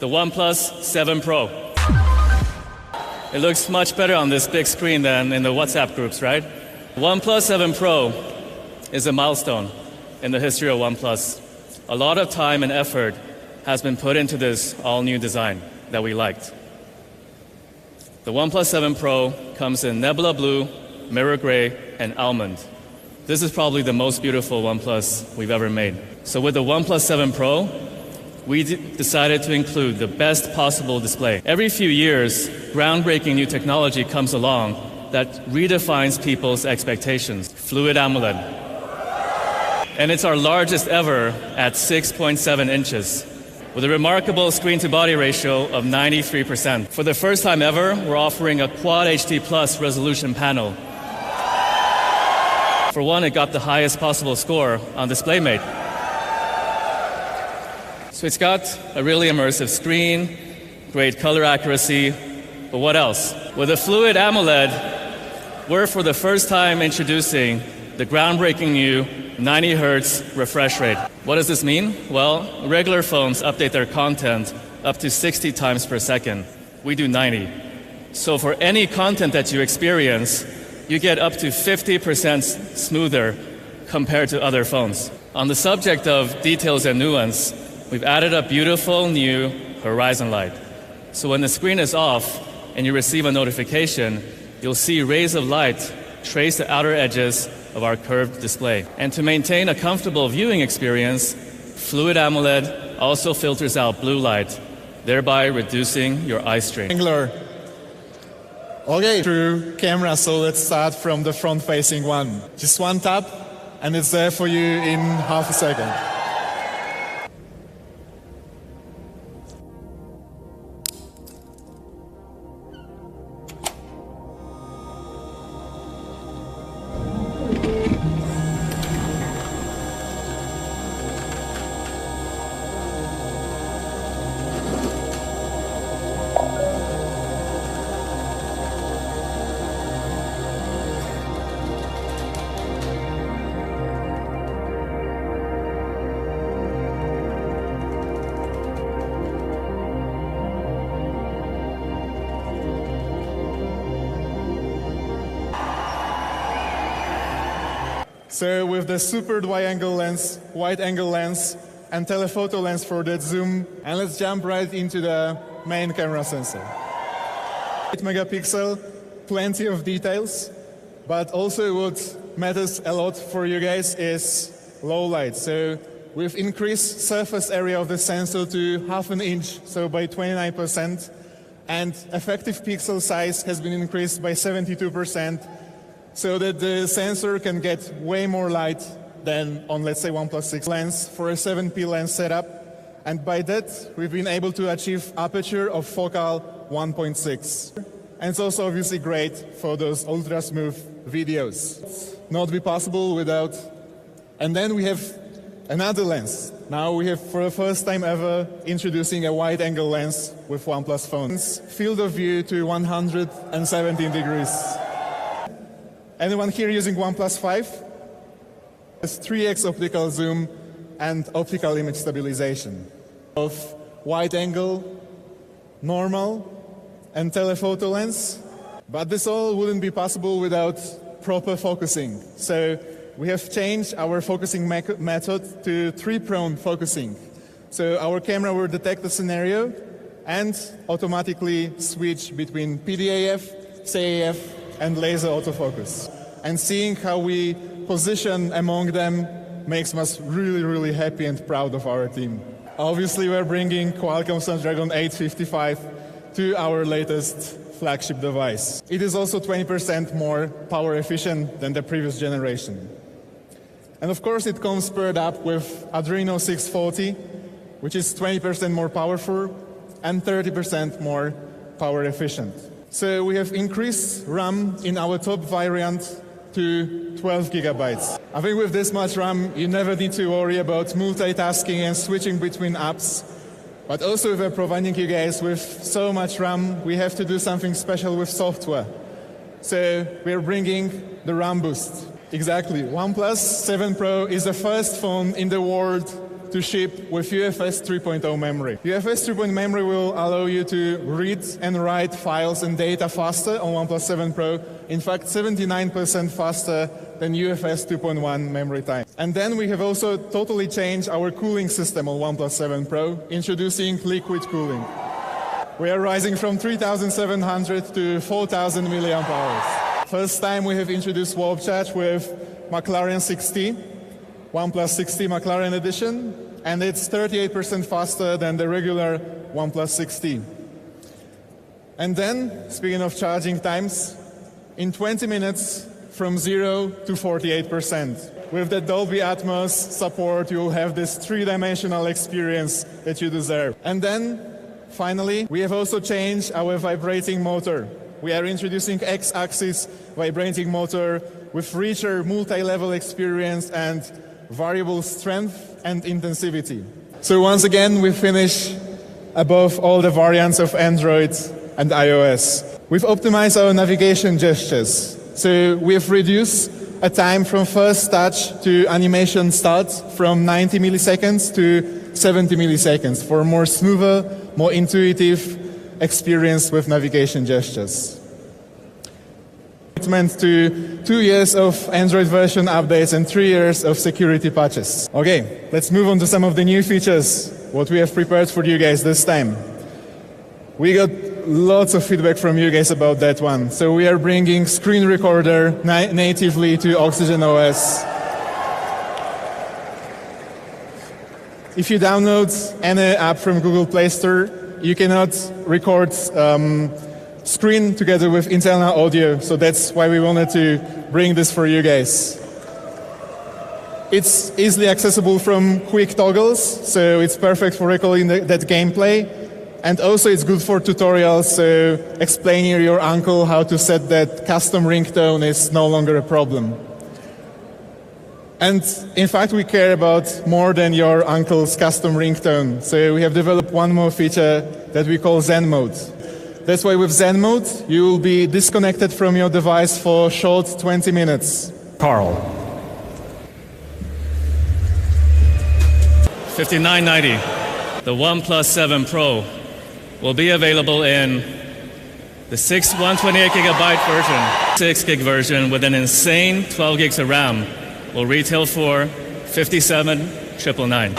the OnePlus 7 Pro. It looks much better on this big screen than in the WhatsApp groups, right? OnePlus 7 Pro is a milestone in the history of OnePlus. A lot of time and effort has been put into this all-new design that we liked. The OnePlus 7 Pro comes in Nebula Blue, Mirror Gray, and Almond. This is probably the most beautiful OnePlus we've ever made. So with the OnePlus 7 Pro, we decided to include the best possible display. Every few years, groundbreaking new technology comes along that redefines people's expectations. Fluid AMOLED. And it's our largest ever at 6.7 inches, with a remarkable screen-to-body ratio of 93%. For the first time ever, we're offering a Quad HD Plus resolution panel. For one, it got the highest possible score on DisplayMate. So it's got a really immersive screen, great color accuracy, but what else? With a Fluid AMOLED, we're for the first time introducing the groundbreaking new 90 Hz refresh rate. What does this mean? Well, regular phones update their content up to 60 times per second. We do 90. So for any content that you experience, you get up to 50% smoother compared to other phones. On the subject of details and nuance, we've added a beautiful new horizon light. So when the screen is off and you receive a notification, you'll see rays of light trace the outer edges of our curved display. And to maintain a comfortable viewing experience, Fluid AMOLED also filters out blue light, thereby reducing your eye strain. Okay, through camera, so let's start from the front-facing one. Just one tap, and it's there for you in half a second. So with the super wide-angle lens, and telephoto lens for that zoom, and let's jump right into the main camera sensor. 8 megapixel, plenty of details, but also what matters a lot for you guys is low light. So we've increased surface area of the sensor to half an inch, so by 29%, and effective pixel size has been increased by 72%, so that the sensor can get way more light than on, let's say, OnePlus 6 lens for a 7P lens setup. And by that, we've been able to achieve aperture of focal 1.6. And it's also obviously great for those ultra smooth videos. Not be possible without. And then we have another lens. Now we have, for the first time ever, introducing a wide-angle lens with OnePlus phones. Field of view to 117 degrees. Anyone here using OnePlus 5? It's 3x optical zoom and optical image stabilization. Of wide angle, normal, and telephoto lens. But this all wouldn't be possible without proper focusing. So we have changed our focusing method to three-prone focusing. So our camera will detect the scenario and automatically switch between PDAF, CAF, and laser autofocus. And seeing how we position among them makes us really, really happy and proud of our team. Obviously, we're bringing Qualcomm Snapdragon 855 to our latest flagship device. It is also 20% more power efficient than the previous generation. And of course, it comes paired up with Adreno 640, which is 20% more powerful and 30% more power efficient. So we have increased RAM in our top variant to 12 gigabytes. I think with this much RAM, you never need to worry about multitasking and switching between apps. But also, if we're providing you guys with so much RAM, we have to do something special with software. So we're bringing the RAM boost. Exactly. OnePlus 7 Pro is the first phone in the world to ship with UFS 3.0 memory. UFS 3.0 memory will allow you to read and write files and data faster on OnePlus 7 Pro. In fact, 79% faster than UFS 2.1 memory time. And then we have also totally changed our cooling system on OnePlus 7 Pro, introducing liquid cooling. We are rising from 3,700 to 4,000 milliamp hours. First time we have introduced warp charge with McLaren 6T, OnePlus 6T McLaren edition, and it's 38% faster than the regular OnePlus 6T. And then, speaking of charging times, in 20 minutes, from 0 to 48%. With the Dolby Atmos support, you'll have this three-dimensional experience that you deserve. And then, finally, we have also changed our vibrating motor. We are introducing X-axis vibrating motor with richer multi-level experience and variable strength and intensivity. So once again, we finish above all the variants of Android and iOS. We've optimized our navigation gestures. So we've reduced a time from first touch to animation start from 90 milliseconds to 70 milliseconds for a more smoother, more intuitive experience with navigation gestures. Commitment to 2 years of Android version updates and 3 years of security patches. Okay, let's move on to some of the new features, what we have prepared for you guys this time. We got lots of feedback from you guys about that one. So we are bringing screen recorder natively to Oxygen OS. If you download any app from Google Play Store, you cannot record screen together with internal audio. So that's why we wanted to bring this for you guys. It's easily accessible from quick toggles, so it's perfect for recalling that gameplay. And also it's good for tutorials, so explaining your uncle how to set that custom ringtone is no longer a problem. And in fact, we care about more than your uncle's custom ringtone. So we have developed one more feature that we call Zen Mode. That's why with Zen Mode, you will be disconnected from your device for short 20 minutes. Carl. $59.90. The OnePlus 7 Pro will be available in the 128 gigabyte version, 6 gig version with an insane 12 gigs of RAM will retail for $57,999.